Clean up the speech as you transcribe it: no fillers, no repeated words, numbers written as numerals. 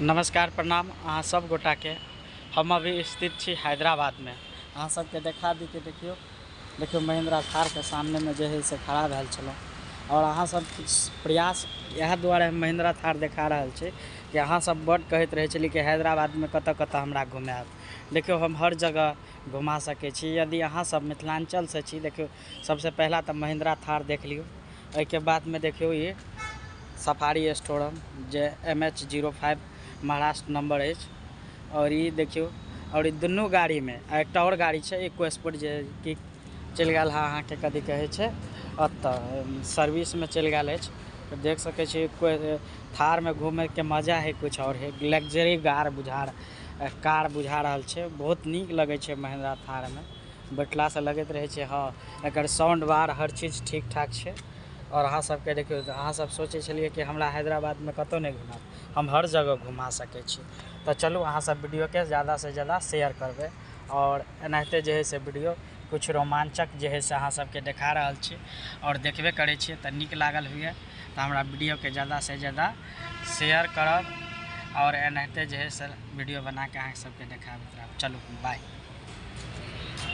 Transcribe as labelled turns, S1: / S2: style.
S1: नमस्कार प्रणाम अहाँ सब गोटा के। हम अभी स्थित छी हैदराबाद में। अहाँ सबके देखा दी कि देखियो महिंद्रा थार के सामने में जे है से खड़ा भेल छलौं और अहाँ सब प्रयास यह दुआरे महिंद्रा थार देखा रहा छी कि अहाँ सब बड़ कहत रहे छली कि हैदराबाद में कत कत हमरा घुमाएब। देखियो हम हर जगह घुमा सके छी। यदि अहाँ सब मिथिलांचल से छी, देखियो सबसे पहला तो महिंद्रा थार देख लियो। के बाद में देखियो ये सफारी स्टोरम जे MH05 महाराष्ट्र नंबर है। और ये देखियो और दुनू गाड़ी में एक और गाड़ी है इको स्पोर्ट जे कि चल गया है अहाँ के कथी कहे छे अत सर्विस में चल गया है। तो देख सके छी थार में घूमे के मजा है कुछ और है। लग्जरी कार बुझा रहा है। बहुत नीक लगे छे महिंद्रा थार में बैठला से लगत रहे छे हाँ एकर साउंड बार हर चीज ठीक ठाक छे। और अहाँ सबके देखियो अहाँ सब सोचे छलिए कि हमरा हैदराबाद में कतौ नहीं घुमा, हम हर जगह घुमा सके छी। तो चलू अहाँ सब वीडियो के ज़्यादा से ज़्यादा शेयर करबे और एनाहिते जे है से वीडियो कुछ रोमांचक जे है से अहाँ सबके देखा रहल छी और देखबे करे छी तो नीक लागल हुए तो हमरा वीडियो के ज़्यादा से ज़्यादा शेयर करब और एनाहिते जे है से वीडियो बना के अहाँ सबके देखाबैत रहब। चलू बाय।